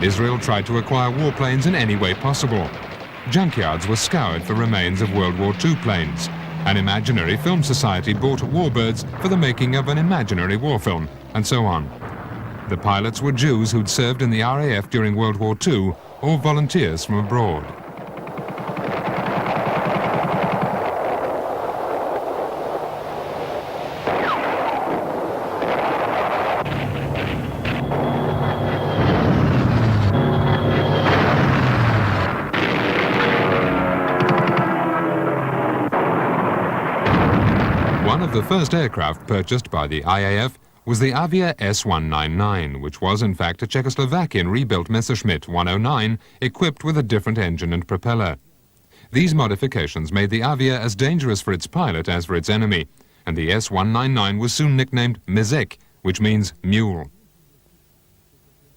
and Israel tried to acquire warplanes in any way possible. Junkyards were scoured for remains of World War II planes. An imaginary film society bought warbirds for the making of an imaginary war film, and so on. The pilots were Jews who'd served in the RAF during World War II or volunteers from abroad. One of the first aircraft purchased by the IAF was the Avia S-199, which was in fact a Czechoslovakian rebuilt Messerschmitt 109 equipped with a different engine and propeller. These modifications made the Avia as dangerous for its pilot as for its enemy, and the S-199 was soon nicknamed Mezek, which means mule.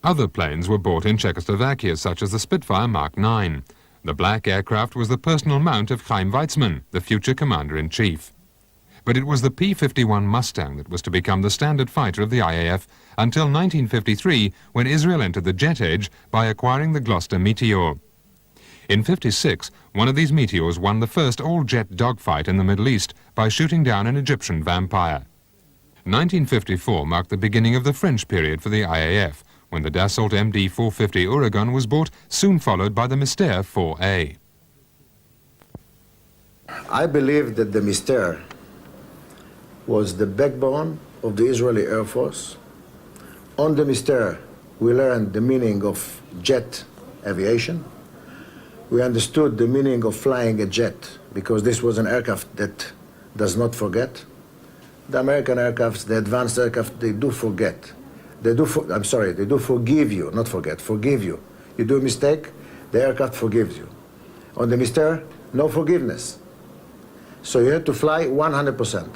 Other planes were bought in Czechoslovakia, such as the Spitfire Mark 9. The black aircraft was the personal mount of Chaim Weizmann, the future commander-in-chief. But it was the P-51 Mustang that was to become the standard fighter of the IAF until 1953, when Israel entered the jet age by acquiring the Gloster Meteor. In '56, one of these Meteors won the first all-jet dogfight in the Middle East by shooting down an Egyptian Vampire. 1954 marked the beginning of the French period for the IAF, when the Dassault MD-450 Ouragan was bought, soon followed by the Mystère 4A. I believe that the Mystère was the backbone of the Israeli Air Force. On the Mystère, we learned the meaning of jet aviation. We understood the meaning of flying a jet, because this was an aircraft that does not forget. The American aircrafts, the advanced aircraft, they do forget. They do forgive you, not forget, forgive you. You do a mistake, the aircraft forgives you. On the Mystère, no forgiveness. So you had to fly 100%.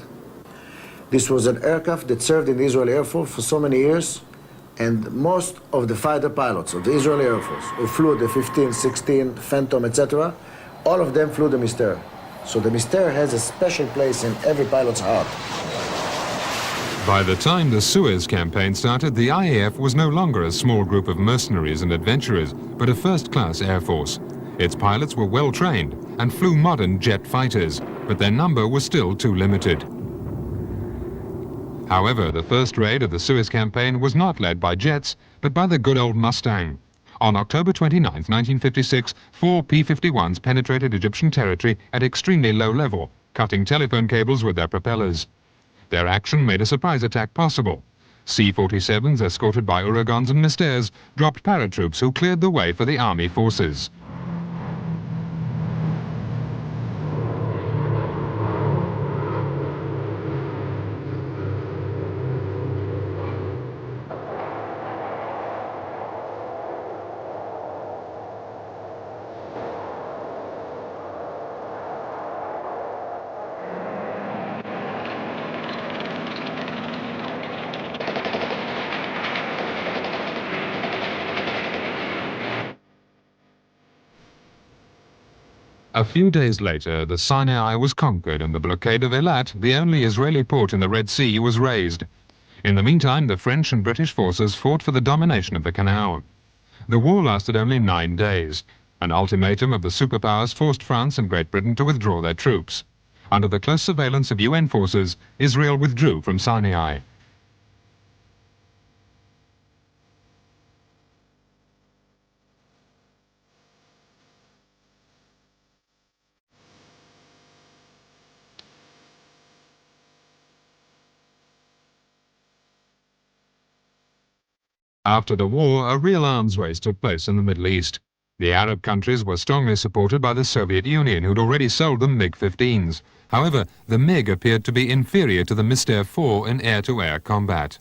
This was an aircraft that served in the Israeli Air Force for so many years, and most of the fighter pilots of the Israeli Air Force who flew the 15, 16, Phantom, etc., all of them flew the Mystère. So the Mystère has a special place in every pilot's heart. By the time the Suez campaign started, the IAF was no longer a small group of mercenaries and adventurers, but a first-class air force. Its pilots were well trained and flew modern jet fighters, but their number was still too limited. However, the first raid of the Suez campaign was not led by jets, but by the good old Mustang. On October 29, 1956, 4 P-51s penetrated Egyptian territory at extremely low level, cutting telephone cables with their propellers. Their action made a surprise attack possible. C-47s, escorted by Ouragans and Mystères, dropped paratroops who cleared the way for the army forces. A few days later, the Sinai was conquered and the blockade of Eilat, the only Israeli port in the Red Sea, was raised. In the meantime, the French and British forces fought for the domination of the canal. The war lasted only 9 days. An ultimatum of the superpowers forced France and Great Britain to withdraw their troops. Under the close surveillance of UN forces, Israel withdrew from Sinai. After the war, a real arms race took place in the Middle East. The Arab countries were strongly supported by the Soviet Union, who'd already sold them MiG-15s. However, the MiG appeared to be inferior to the Mystère 4 in air-to-air combat.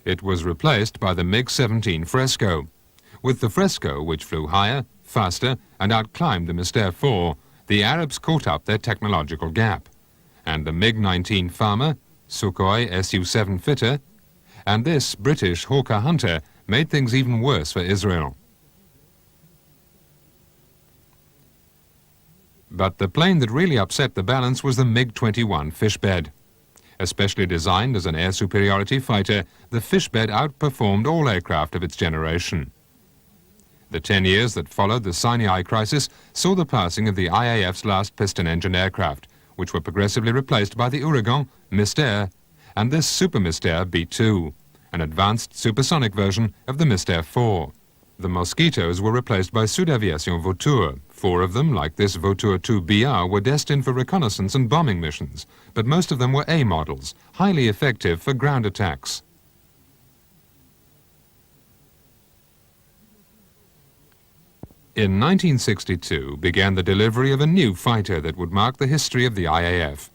It was replaced by the MiG-17 Fresco. With the Fresco, which flew higher, faster, and outclimbed the Mystère 4, the Arabs caught up their technological gap. And the MiG-19 Farmer, Sukhoi Su-7 fitter, and this British Hawker Hunter made things even worse for Israel. But the plane that really upset the balance was the MiG-21 Fishbed. Especially designed as an air superiority fighter, the Fishbed outperformed all aircraft of its generation. The 10 years that followed the Sinai crisis saw the passing of the IAF's last piston-engine aircraft, which were progressively replaced by the Ouragan, Mystère, and this Super Mystère B2, an advanced supersonic version of the Mystère 4. The Mosquitoes were replaced by Sud Aviation Vautour. 4 of them, like this Vautour 2BR, were destined for reconnaissance and bombing missions, but most of them were A models, highly effective for ground attacks. In 1962 began the delivery of a new fighter that would mark the history of the IAF.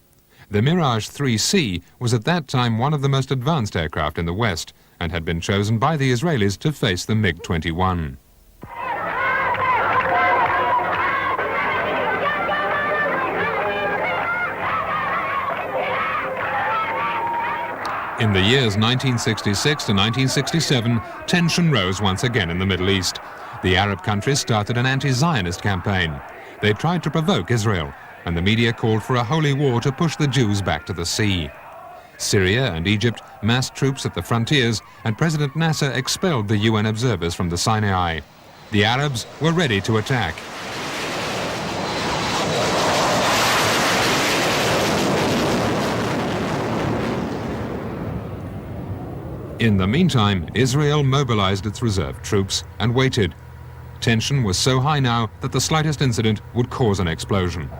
The Mirage 3C was at that time one of the most advanced aircraft in the West and had been chosen by the Israelis to face the MiG-21. In the years 1966 to 1967, tension rose once again in the Middle East. The Arab countries started an anti-Zionist campaign. They tried to provoke Israel, and the media called for a holy war to push the Jews back to the sea. Syria and Egypt massed troops at the frontiers, and President Nasser expelled the UN observers from the Sinai. The Arabs were ready to attack. In the meantime, Israel mobilized its reserve troops and waited. Tension was so high now that the slightest incident would cause an explosion.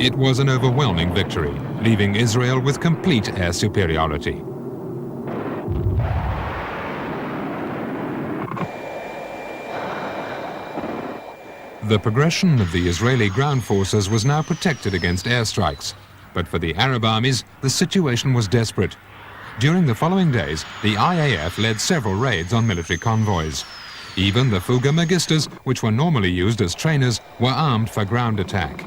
It was an overwhelming victory, leaving Israel with complete air superiority. The progression of the Israeli ground forces was now protected against airstrikes, but for the Arab armies, the situation was desperate. During the following days, the IAF led several raids on military convoys. Even the Fouga Magistas, which were normally used as trainers, were armed for ground attack.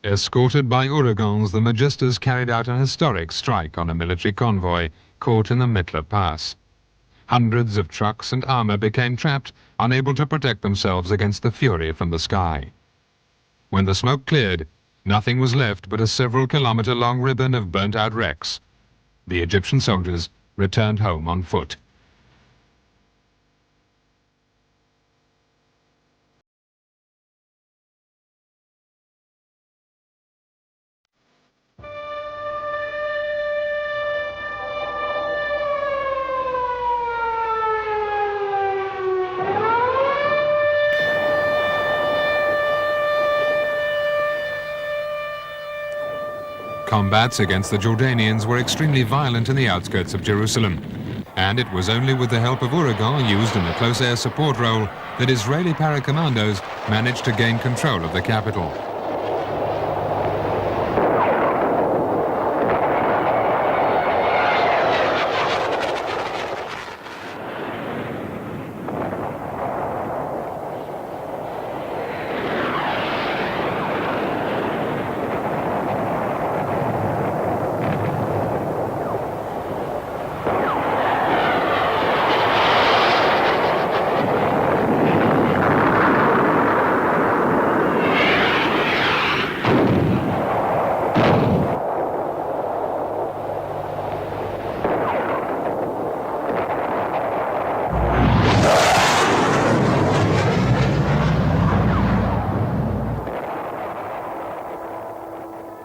Escorted by Ouragans, the Magistas carried out an historic strike on a military convoy caught in the Mitla Pass. Hundreds of trucks and armor became trapped, unable to protect themselves against the fury from the sky. When the smoke cleared, nothing was left but a several-kilometer-long ribbon of burnt-out wrecks. The Egyptian soldiers returned home on foot. Combats against the Jordanians were extremely violent in the outskirts of Jerusalem, and it was only with the help of Ouragan used in a close air support role that Israeli paracommandos managed to gain control of the capital.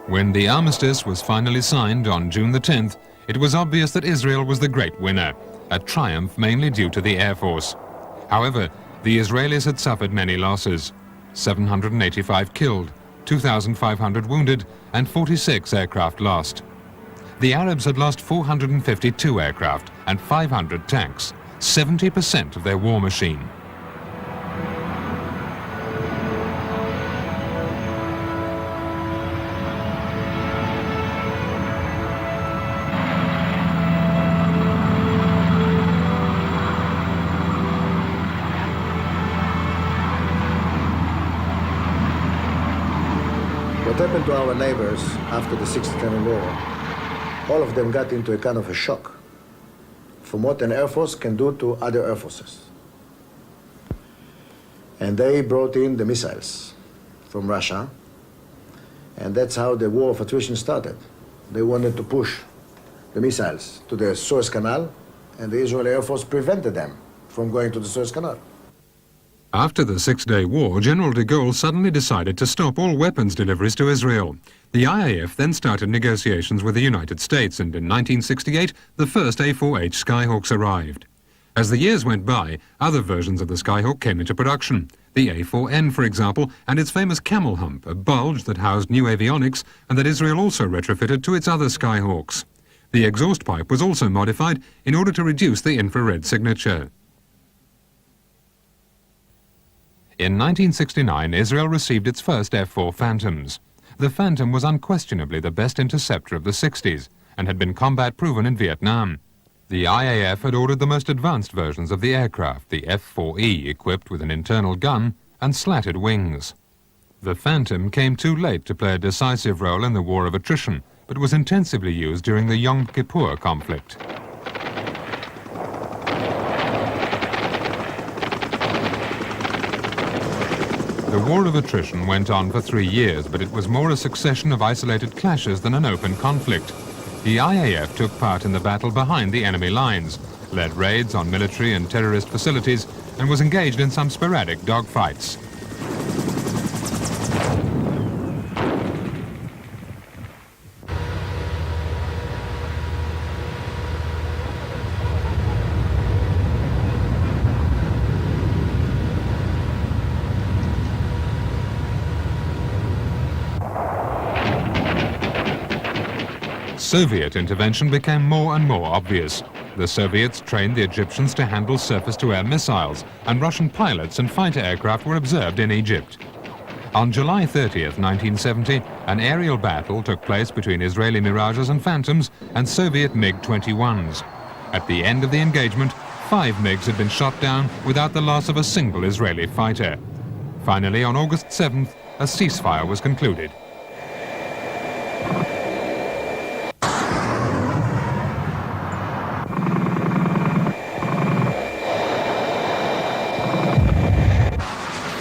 When the armistice was finally signed on June the 10th, it was obvious that Israel was the great winner, a triumph mainly due to the Air Force. However, the Israelis had suffered many losses: 785 killed, 2,500 wounded, and 46 aircraft lost. The Arabs had lost 452 aircraft and 500 tanks, 70% of their war machine. What happened to our neighbors after the 67 war, all of them got into a kind of a shock from what an Air Force can do to other Air Forces. And they brought in the missiles from Russia, and that's how the war of attrition started. They wanted to push the missiles to the Suez Canal, and the Israeli Air Force prevented them from going to the Suez Canal. After the Six-Day War, General de Gaulle suddenly decided to stop all weapons deliveries to Israel. The IAF then started negotiations with the United States, and in 1968, the first A4H Skyhawks arrived. As the years went by, other versions of the Skyhawk came into production. The A4N, for example, and its famous camel hump, a bulge that housed new avionics and that Israel also retrofitted to its other Skyhawks. The exhaust pipe was also modified in order to reduce the infrared signature. In 1969, Israel received its first F-4 Phantoms. The Phantom was unquestionably the best interceptor of the 60s and had been combat-proven in Vietnam. The IAF had ordered the most advanced versions of the aircraft, the F-4E, equipped with an internal gun and slatted wings. The Phantom came too late to play a decisive role in the war of attrition, but was intensively used during the Yom Kippur conflict. The war of attrition went on for 3 years, but it was more a succession of isolated clashes than an open conflict. The IAF took part in the battle behind the enemy lines, led raids on military and terrorist facilities, and was engaged in some sporadic dogfights. Soviet intervention became more and more obvious. The Soviets trained the Egyptians to handle surface-to-air missiles, and Russian pilots and fighter aircraft were observed in Egypt. On July 30th, 1970, an aerial battle took place between Israeli Mirages and Phantoms and Soviet MiG-21s. At the end of the engagement, 5 MiGs had been shot down without the loss of a single Israeli fighter. Finally, on August 7th, a ceasefire was concluded.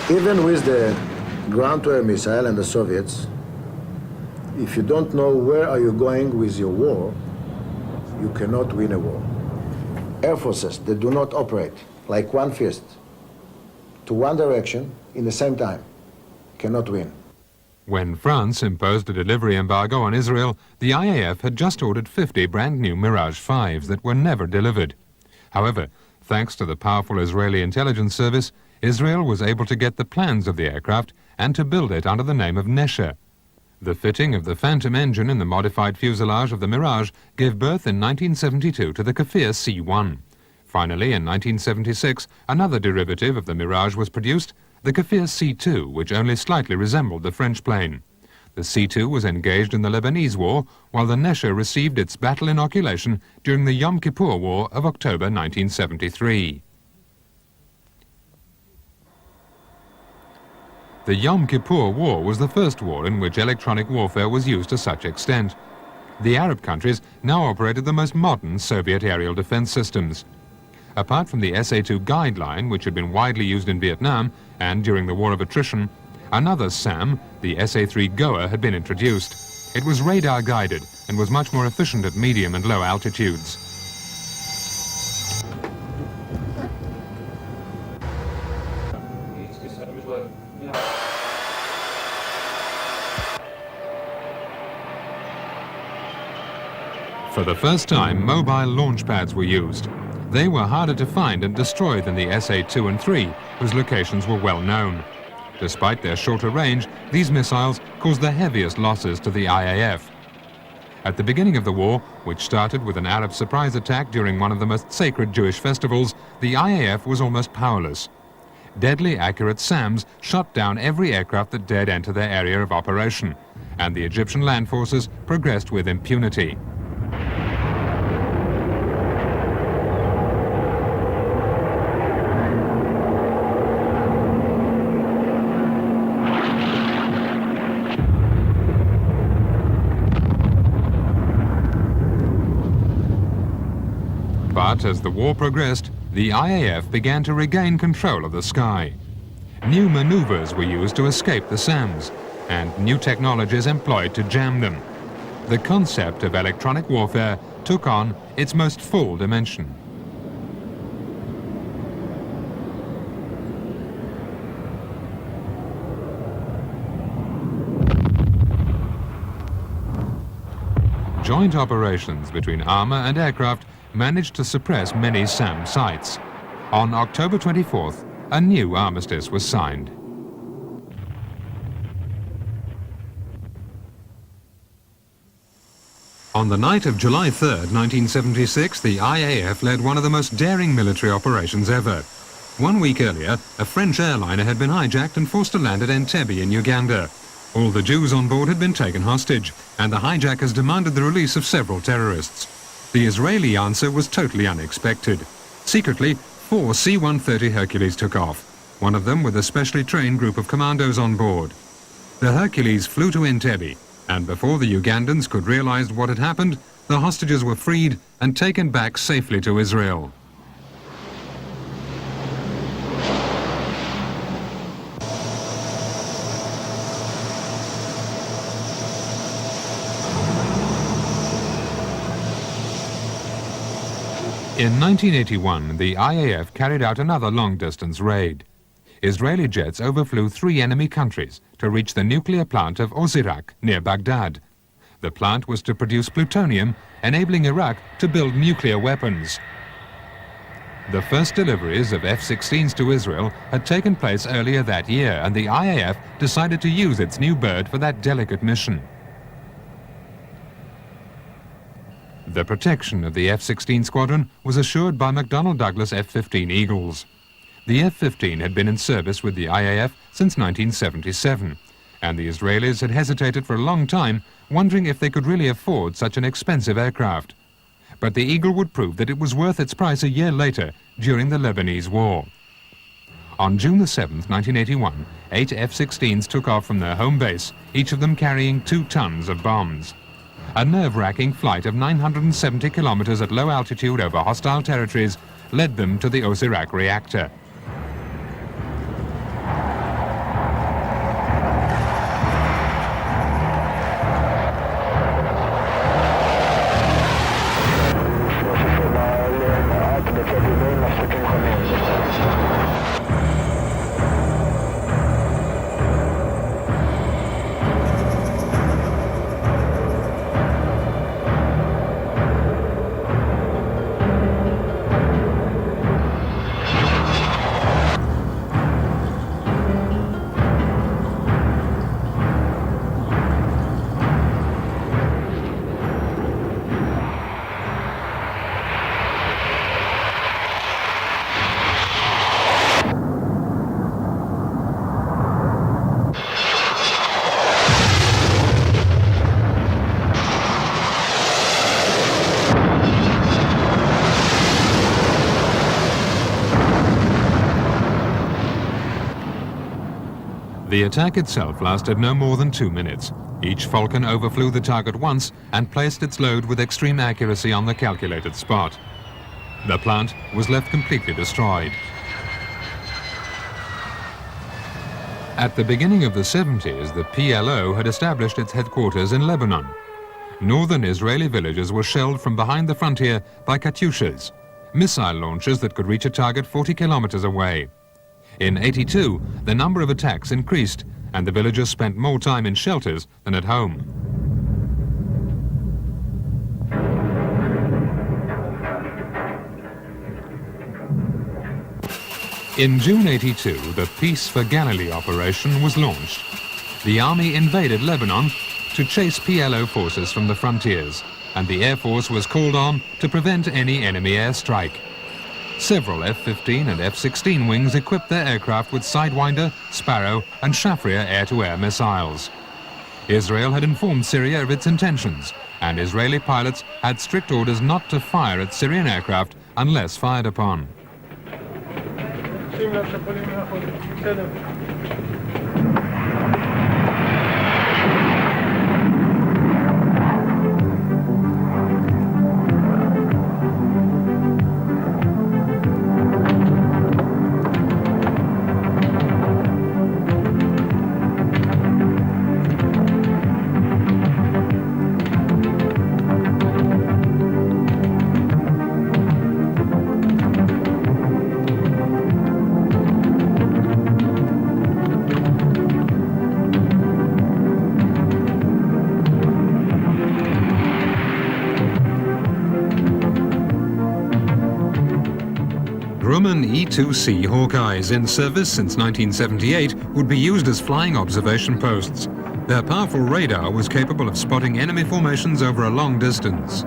Even with the ground-to-air missile and the Soviets, if you don't know where are you going with your war, you cannot win a war. Air forces that do not operate like one fist to one direction in the same time cannot win. When France imposed a delivery embargo on Israel, the IAF had just ordered 50 brand new Mirage 5s that were never delivered. However, thanks to the powerful Israeli intelligence service, Israel was able to get the plans of the aircraft and to build it under the name of Nesher. The fitting of the Phantom engine in the modified fuselage of the Mirage gave birth in 1972 to the Kafir C-1. Finally, in 1976, another derivative of the Mirage was produced, the Kafir C-2, which only slightly resembled the French plane. The C-2 was engaged in the Lebanese War, while the Nesher received its battle inoculation during the Yom Kippur War of October 1973. The Yom Kippur War was the first war in which electronic warfare was used to such extent. The Arab countries now operated the most modern Soviet aerial defense systems. Apart from the SA-2 guideline, which had been widely used in Vietnam and during the War of Attrition, another SAM, the SA-3 Goa, had been introduced. It was radar-guided and was much more efficient at medium and low altitudes. For the first time, mobile launch pads were used. They were harder to find and destroy than the SA-2 and 3, whose locations were well known. Despite their shorter range, these missiles caused the heaviest losses to the IAF. At the beginning of the war, which started with an Arab surprise attack during one of the most sacred Jewish festivals, the IAF was almost powerless. Deadly accurate SAMs shot down every aircraft that dared enter their area of operation, and the Egyptian land forces progressed with impunity. But as the war progressed, the IAF began to regain control of the sky. New maneuvers were used to escape the SAMs, and new technologies employed to jam them. The concept of electronic warfare took on its most full dimension. Joint operations between armor and aircraft managed to suppress many SAM sites. On October 24th, a new armistice was signed. On the night of July 3rd, 1976, the IAF led one of the most daring military operations ever. 1 week earlier, a French airliner had been hijacked and forced to land at Entebbe in Uganda. All the Jews on board had been taken hostage, and the hijackers demanded the release of several terrorists. The Israeli answer was totally unexpected. Secretly, 4 C-130 Hercules took off, one of them with a specially trained group of commandos on board. The Hercules flew to Entebbe, and before the Ugandans could realize what had happened, the hostages were freed and taken back safely to Israel. In 1981, the IAF carried out another long-distance raid. Israeli jets overflew 3 enemy countries to reach the nuclear plant of Osirak near Baghdad. The plant was to produce plutonium, enabling Iraq to build nuclear weapons. The first deliveries of F-16s to Israel had taken place earlier that year, and the IAF decided to use its new bird for that delicate mission. The protection of the F-16 squadron was assured by McDonnell Douglas F-15 Eagles. The F-15 had been in service with the IAF since 1977, and the Israelis had hesitated for a long time, wondering if they could really afford such an expensive aircraft. But the Eagle would prove that it was worth its price a year later, during the Lebanese War. On June the 7th, 1981, 8 F-16s took off from their home base, each of them carrying 2 tons of bombs. A nerve-wracking flight of 970 kilometers at low altitude over hostile territories led them to the Osirak reactor. The attack itself lasted no more than 2 minutes. Each Falcon overflew the target once and placed its load with extreme accuracy on the calculated spot. The plant was left completely destroyed. At the beginning of the 70s, the PLO had established its headquarters in Lebanon. Northern Israeli villages were shelled from behind the frontier by Katyushas, missile launchers that could reach a target 40 kilometers away. In '82, the number of attacks increased, and the villagers spent more time in shelters than at home. In June '82, the Peace for Galilee operation was launched. The army invaded Lebanon to chase PLO forces from the frontiers, and the Air Force was called on to prevent any enemy airstrike. Several F-15 and F-16 wings equipped their aircraft with Sidewinder, Sparrow and Shafria air-to-air missiles. Israel had informed Syria of its intentions, and Israeli pilots had strict orders not to fire at Syrian aircraft unless fired upon. Grumman E-2C Hawkeyes in service since 1978 would be used as flying observation posts. Their powerful radar was capable of spotting enemy formations over a long distance.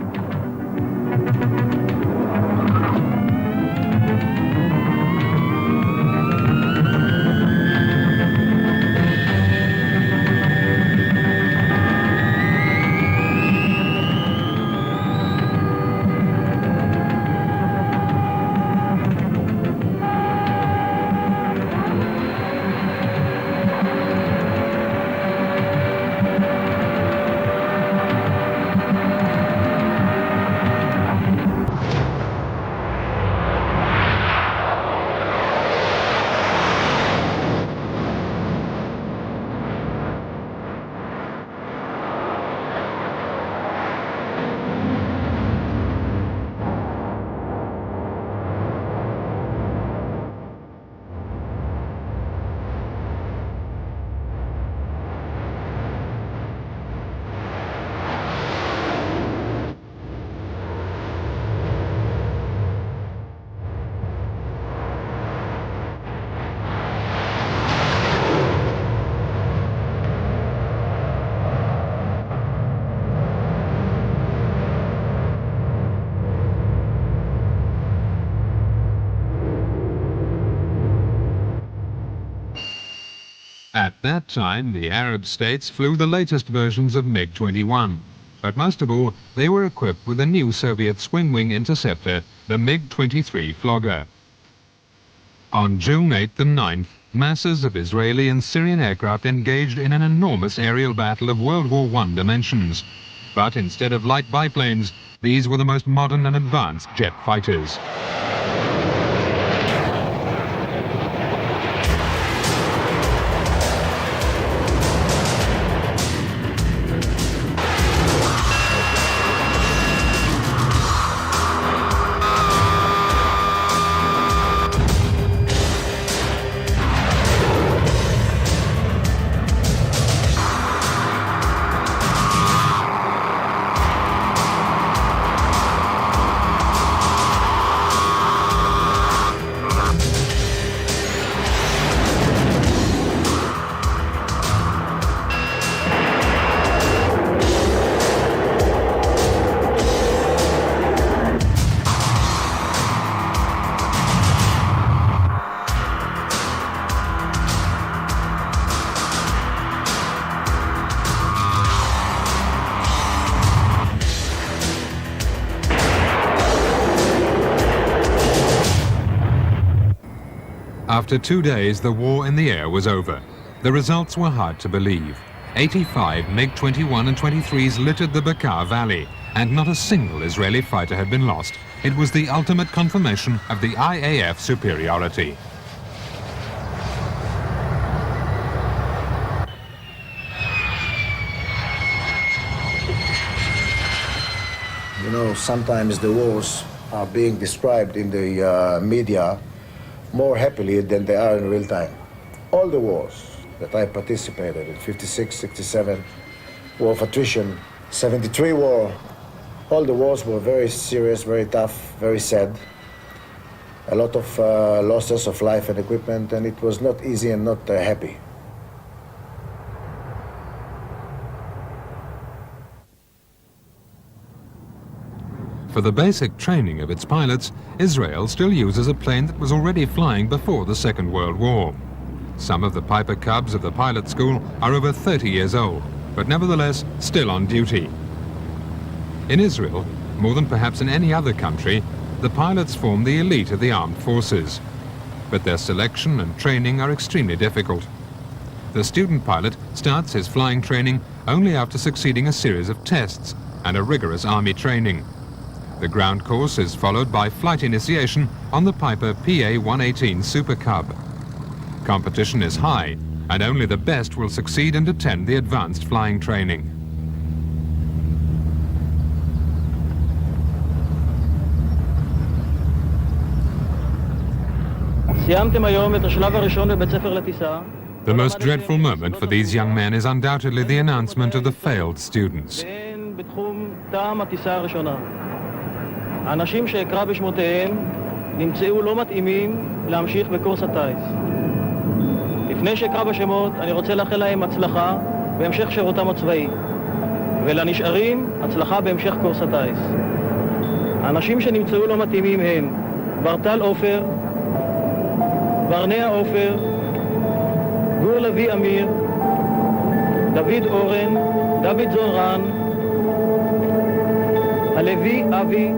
At that time, the Arab states flew the latest versions of MiG-21. But most of all, they were equipped with a new Soviet swing-wing interceptor, the MiG-23 Flogger. On June 8th and 9th, masses of Israeli and Syrian aircraft engaged in an enormous aerial battle of World War I dimensions. But instead of light biplanes, these were the most modern and advanced jet fighters. After 2 days, the war in the air was over. The results were hard to believe. 85 MiG-21 and 23s littered the Bekaa Valley, and not a single Israeli fighter had been lost. It was the ultimate confirmation of the IAF superiority. You know, sometimes the wars are being described in the media more happily than they are in real time. All the wars that I participated in, 56, 67, War of Attrition, 73 war, all the wars were very serious, very tough, very sad. A lot of losses of life and equipment, and it was not easy and not happy. For the basic training of its pilots, Israel still uses a plane that was already flying before the Second World War. Some of the Piper Cubs of the pilot school are over 30 years old, but nevertheless still on duty. In Israel, more than perhaps in any other country, the pilots form the elite of the armed forces. But their selection and training are extremely difficult. The student pilot starts his flying training only after succeeding a series of tests and a rigorous army training. The ground course is followed by flight initiation on the Piper PA-118 Super Cub. Competition is high, and only the best will succeed and attend the advanced flying training. The most dreadful moment for these young men is undoubtedly the announcement of the failed students. האנשים שאקרא בשמותיהם נמצאו לא מתאימים להמשיך בקורס הטייס. לפני שאקרא בשמות, אני רוצה לאחל להם הצלחה בהמשך שירותם הצבאי, ולנשארים הצלחה בהמשך קורס הטייס. האנשים שנמצאו לא מתאימים הם ברטל עופר, ברנע עופר, גור לוי אמיר, דוד אורן, דוד זונרן, הלוי אבי.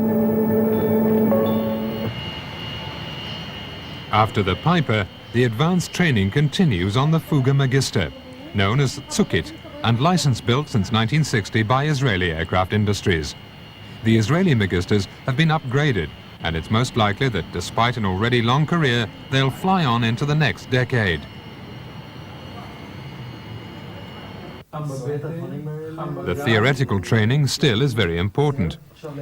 After the Piper, the advanced training continues on the Fuga Magister, known as Tsukit, and licensed built since 1960 by Israeli aircraft industries. The Israeli Magisters have been upgraded, and it's most likely that despite an already long career, they'll fly on into the next decade. The theoretical training still is very important.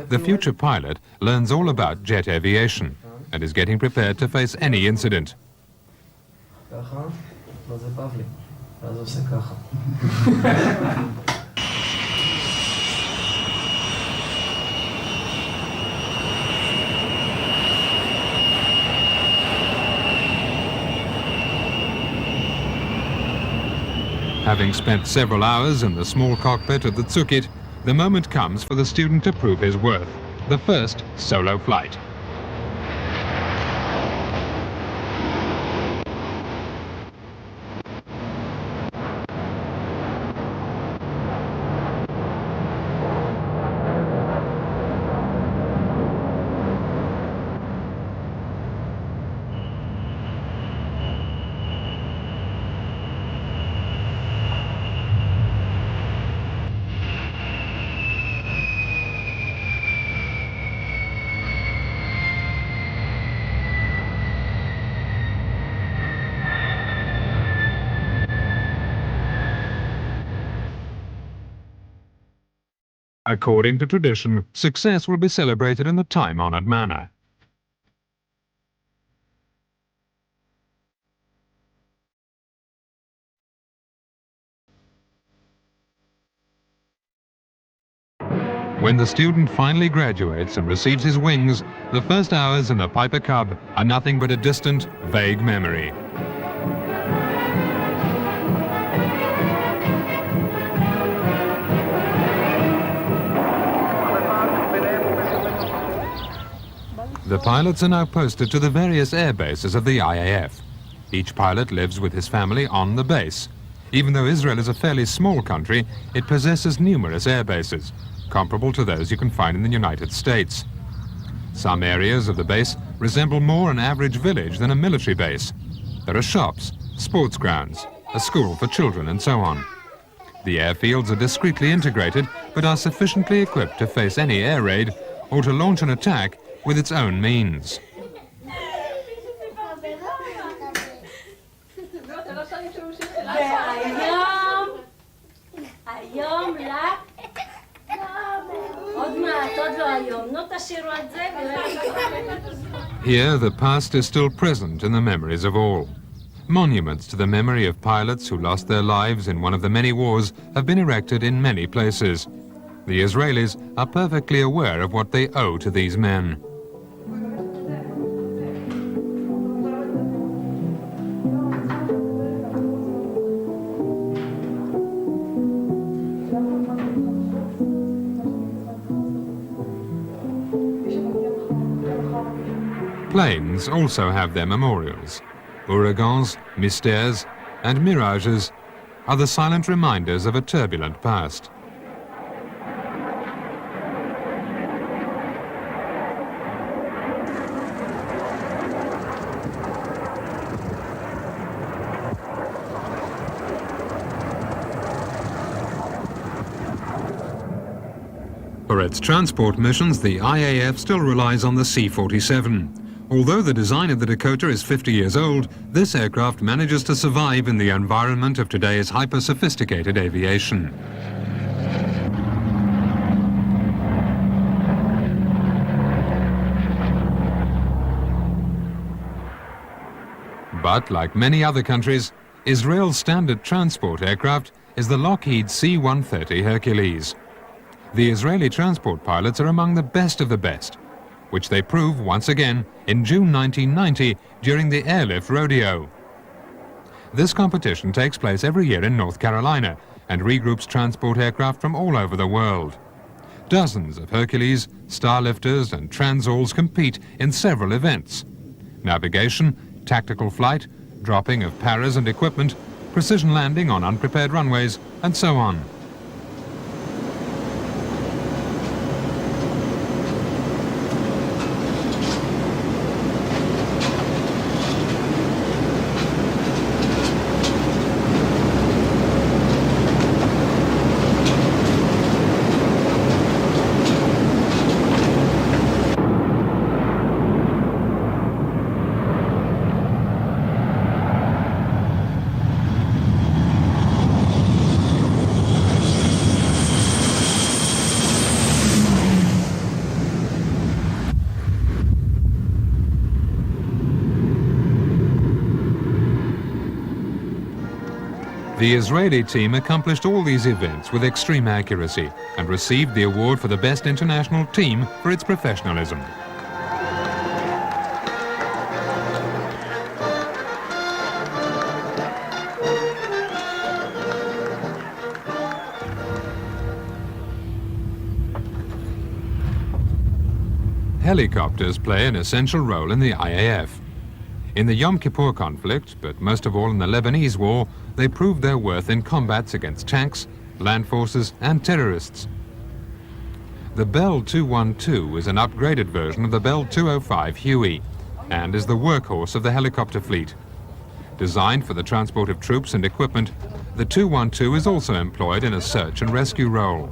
The future pilot learns all about jet aviation and is getting prepared to face any incident. Having spent several hours in the small cockpit of the Tsukit, the moment comes for the student to prove his worth, the first solo flight. According to tradition, success will be celebrated in the time-honored manner. When the student finally graduates and receives his wings, the first hours in the Piper Cub are nothing but a distant, vague memory. The pilots are now posted to the various air bases of the IAF. Each pilot lives with his family on the base. Even though Israel is a fairly small country, it possesses numerous air bases, comparable to those you can find in the United States. Some areas of the base resemble more an average village than a military base. There are shops, sports grounds, a school for children, and so on. The airfields are discreetly integrated, but are sufficiently equipped to face any air raid or to launch an attack with its own means. Here, the past is still present in the memories of all. Monuments to the memory of pilots who lost their lives in one of the many wars have been erected in many places. The Israelis are perfectly aware of what they owe to these men. Planes also have their memorials. Ouragans, mystères, and mirages are the silent reminders of a turbulent past. For its transport missions, the IAF still relies on the C-47. Although the design of the Dakota is 50 years old, this aircraft manages to survive in the environment of today's hyper-sophisticated aviation. But, like many other countries, Israel's standard transport aircraft is the Lockheed C-130 Hercules. The Israeli transport pilots are among the best of the best, which they prove once again in June 1990 during the Airlift Rodeo. This competition takes place every year in North Carolina and regroups transport aircraft from all over the world. Dozens of Hercules, Starlifters and Transals compete in several events: navigation, tactical flight, dropping of paras and equipment, precision landing on unprepared runways, and so on. The Israeli team accomplished all these events with extreme accuracy and received the award for the best international team for its professionalism. Helicopters play an essential role in the IAF. In the Yom Kippur conflict, but most of all in the Lebanese war, they proved their worth in combats against tanks, land forces and terrorists. The Bell 212 is an upgraded version of the Bell 205 Huey and is the workhorse of the helicopter fleet. Designed for the transport of troops and equipment, the 212 is also employed in a search and rescue role.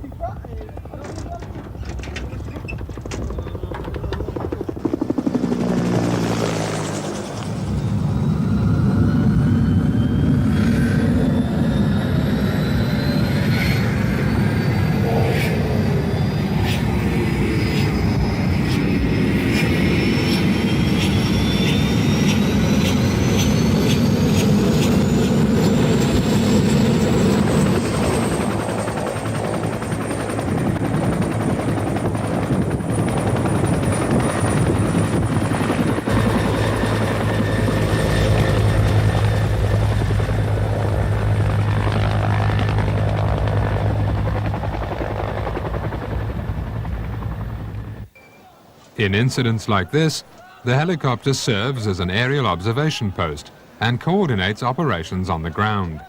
In incidents like this, the helicopter serves as an aerial observation post and coordinates operations on the ground.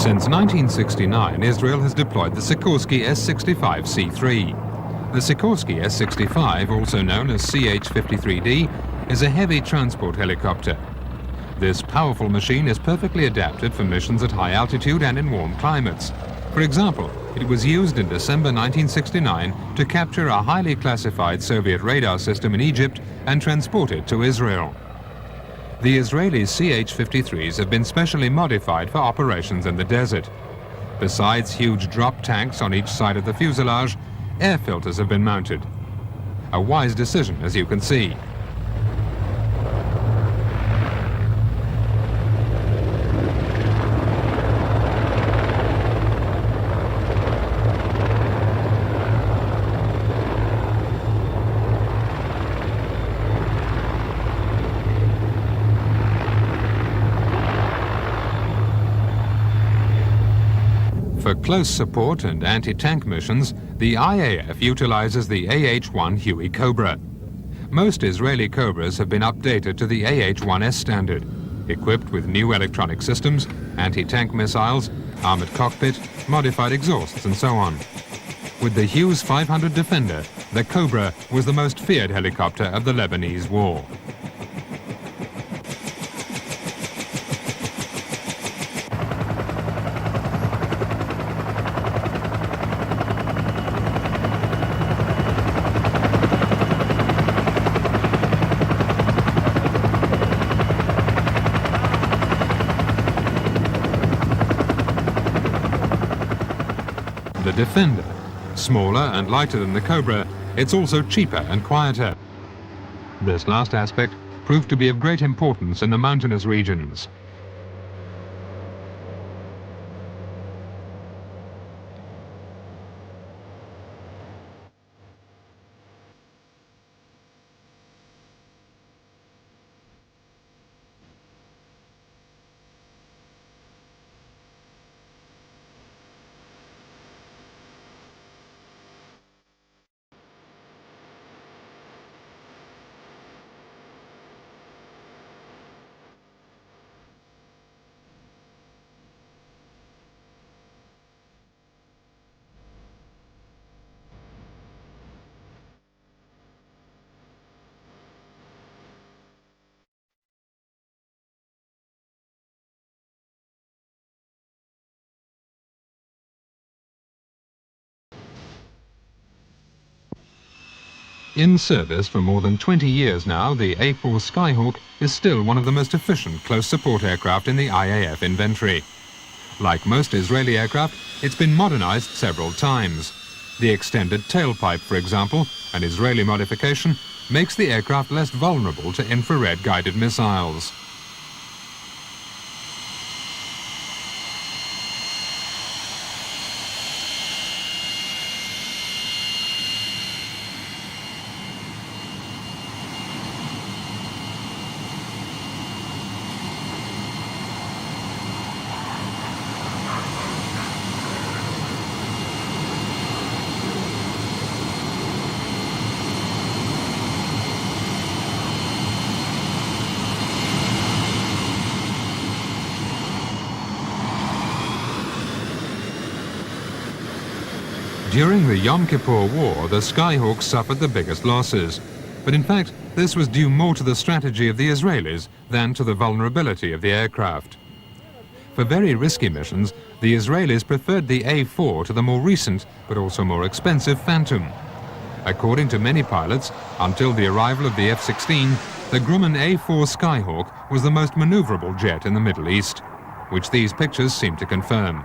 Since 1969, Israel has deployed the Sikorsky S-65C3. The Sikorsky S-65, also known as CH-53D, is a heavy transport helicopter. This powerful machine is perfectly adapted for missions at high altitude and in warm climates. For example, it was used in December 1969 to capture a highly classified Soviet radar system in Egypt and transport it to Israel. The Israeli CH-53s have been specially modified for operations in the desert. Besides huge drop tanks on each side of the fuselage, air filters have been mounted. A wise decision, as you can see. For close support and anti-tank missions, the IAF utilizes the AH-1 Huey Cobra. Most Israeli Cobras have been updated to the AH-1S standard, equipped with new electronic systems, anti-tank missiles, armored cockpit, modified exhausts, and so on. With the Hughes 500 Defender, the Cobra was the most feared helicopter of the Lebanese war. The Defender. Smaller and lighter than the Cobra, it's also cheaper and quieter. This last aspect proved to be of great importance in the mountainous regions. In service for more than 20 years now, the A4 Skyhawk is still one of the most efficient close support aircraft in the IAF inventory. Like most Israeli aircraft, it's been modernized several times. The extended tailpipe, for example, an Israeli modification, makes the aircraft less vulnerable to infrared guided missiles. During the Yom Kippur War, the Skyhawks suffered the biggest losses. But in fact, this was due more to the strategy of the Israelis than to the vulnerability of the aircraft. For very risky missions, the Israelis preferred the A4 to the more recent, but also more expensive Phantom. According to many pilots, until the arrival of the F-16, the Grumman A4 Skyhawk was the most maneuverable jet in the Middle East, which these pictures seem to confirm.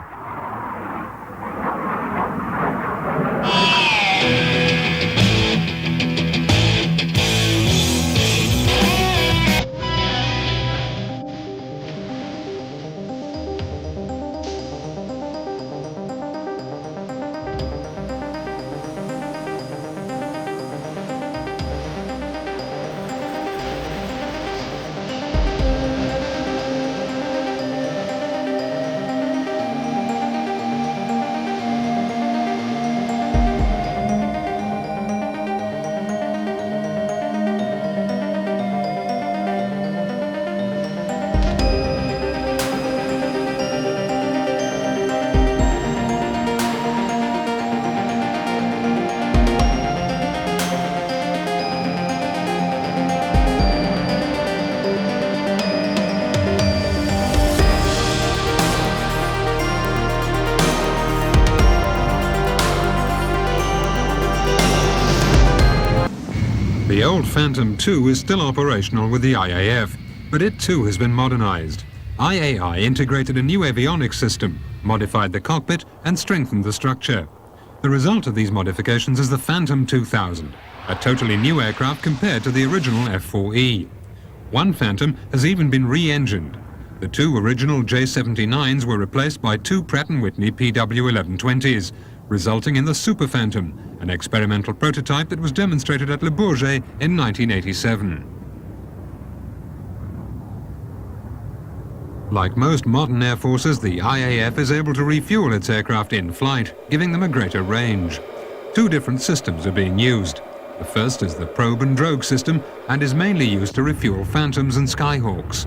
old Phantom II is still operational with the IAF, but it too has been modernized. IAI integrated a new avionics system, modified the cockpit and strengthened the structure. The result of these modifications is the Phantom 2000, a totally new aircraft compared to the original F4E. One Phantom has even been re-engined. The two original J-79s were replaced by two Pratt & Whitney PW-1120s, resulting in the Super Phantom, an experimental prototype that was demonstrated at Le Bourget in 1987. Like most modern air forces, the IAF is able to refuel its aircraft in flight, giving them a greater range. Two different systems are being used. The first is the probe and drogue system and is mainly used to refuel Phantoms and Skyhawks.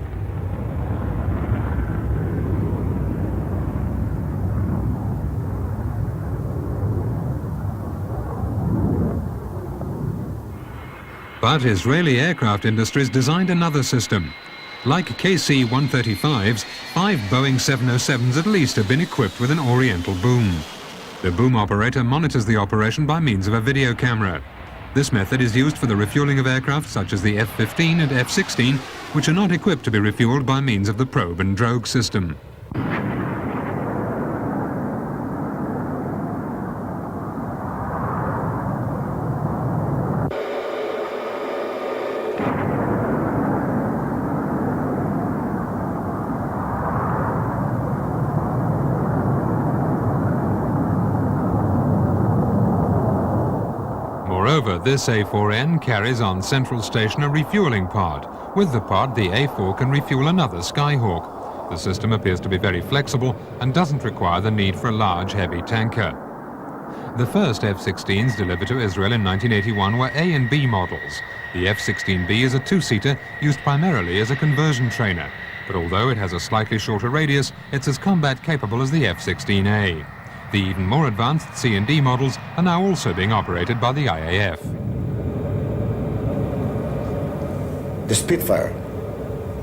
But Israeli aircraft industries designed another system. Like KC-135s, 5 Boeing 707s at least have been equipped with an Oriental boom. The boom operator monitors the operation by means of a video camera. This method is used for the refueling of aircraft such as the F-15 and F-16, which are not equipped to be refueled by means of the probe and drogue system. Moreover, this A4N carries on Central Station a refueling pod. With the pod, the A4 can refuel another Skyhawk. The system appears to be very flexible and doesn't require the need for a large, heavy tanker. The first F-16s delivered to Israel in 1981 were A and B models. The F-16B is a two-seater used primarily as a conversion trainer, but although it has a slightly shorter radius, it's as combat capable as the F-16A. The even more advanced C and D models are now also being operated by the IAF. The Spitfire,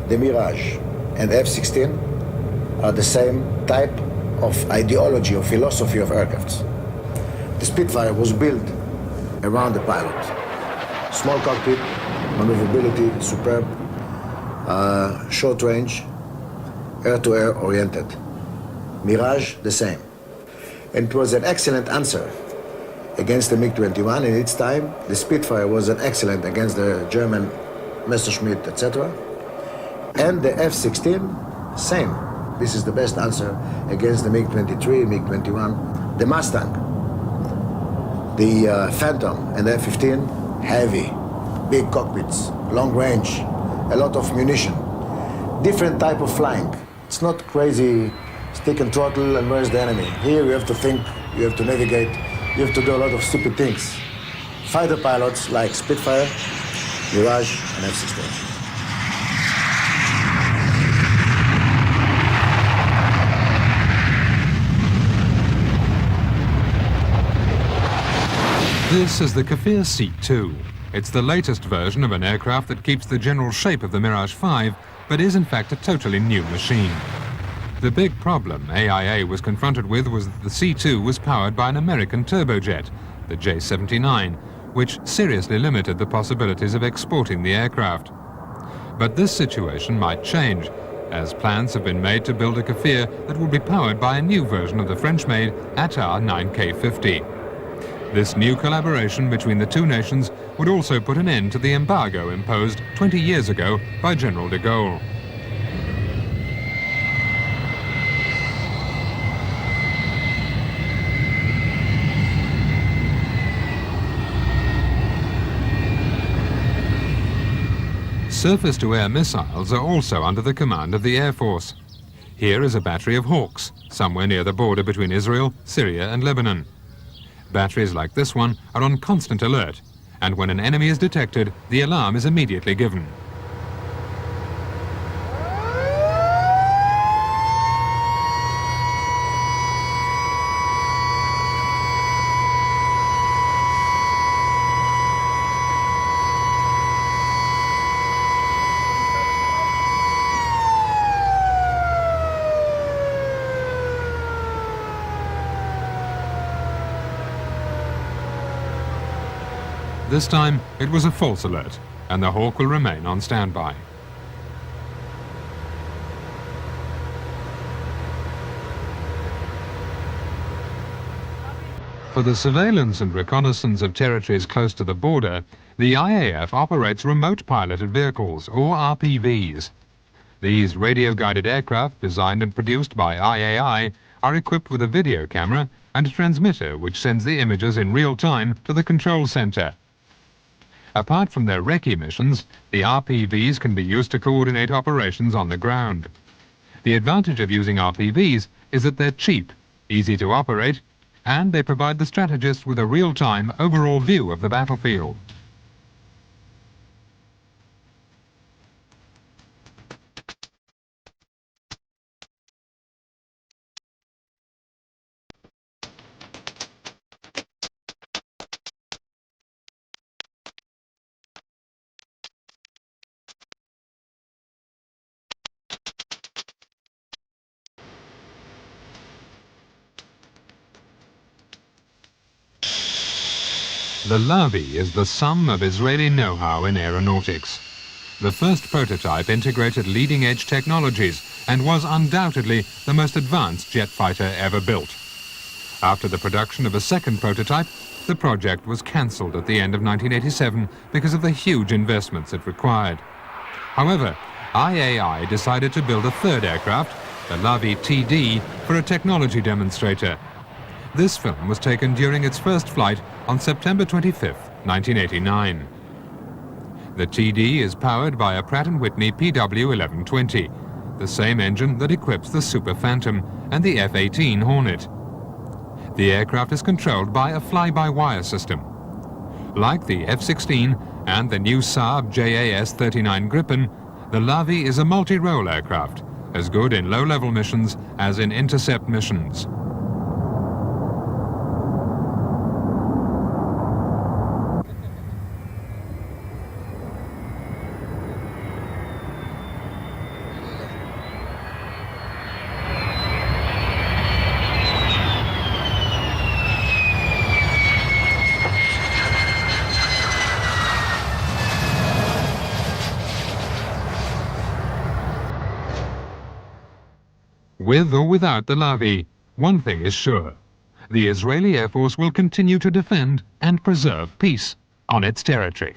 the Mirage, and F-16 are the same type of ideology or philosophy of aircrafts. The Spitfire was built around the pilot. Small cockpit, maneuverability, superb, short range, air-to-air oriented. Mirage, the same. And it was an excellent answer against the MiG-21 in its time. The Spitfire was an excellent against the German Messerschmitt, etc. And the F-16, same. This is the best answer against the MiG-23, MiG-21. The Mustang, the Phantom and the F-15, heavy, big cockpits, long range, a lot of munition. Different type of flying. It's not crazy stick and throttle and where's the enemy. Here you have to think, you have to navigate, you have to do a lot of stupid things. Fighter pilots like Spitfire, Mirage and F-16. This is the Kafir C-2. It's the latest version of an aircraft that keeps the general shape of the Mirage 5, but is in fact a totally new machine. The big problem AIA was confronted with was that the C-2 was powered by an American turbojet, the J-79, which seriously limited the possibilities of exporting the aircraft. But this situation might change, as plans have been made to build a Kafir that will be powered by a new version of the French-made ATAR 9K50. This new collaboration between the two nations would also put an end to the embargo imposed 20 years ago by General de Gaulle. Surface-to-air missiles are also under the command of the Air Force. Here is a battery of Hawks, somewhere near the border between Israel, Syria and Lebanon. Batteries like this one are on constant alert, and when an enemy is detected, the alarm is immediately given. This time, it was a false alert, and the Hawk will remain on standby. For the surveillance and reconnaissance of territories close to the border, the IAF operates remote piloted vehicles, or RPVs. These radio-guided aircraft, designed and produced by IAI, are equipped with a video camera and a transmitter which sends the images in real time to the control center. Apart from their recce missions, the RPVs can be used to coordinate operations on the ground. The advantage of using RPVs is that they're cheap, easy to operate, and they provide the strategist with a real-time overall view of the battlefield. The Lavi is the sum of Israeli know-how in aeronautics. The first prototype integrated leading-edge technologies and was undoubtedly the most advanced jet fighter ever built. After the production of a second prototype, the project was cancelled at the end of 1987 because of the huge investments it required. However, IAI decided to build a third aircraft, the Lavi TD, for a technology demonstrator. This film was taken during its first flight on September 25, 1989. The TD is powered by a Pratt & Whitney PW1120, the same engine that equips the Super Phantom and the F-18 Hornet. The aircraft is controlled by a fly-by-wire system. Like the F-16 and the new Saab JAS-39 Gripen, the Lavi is a multi-role aircraft, as good in low-level missions as in intercept missions. With or without the Lavi, one thing is sure. The Israeli Air Force will continue to defend and preserve peace on its territory.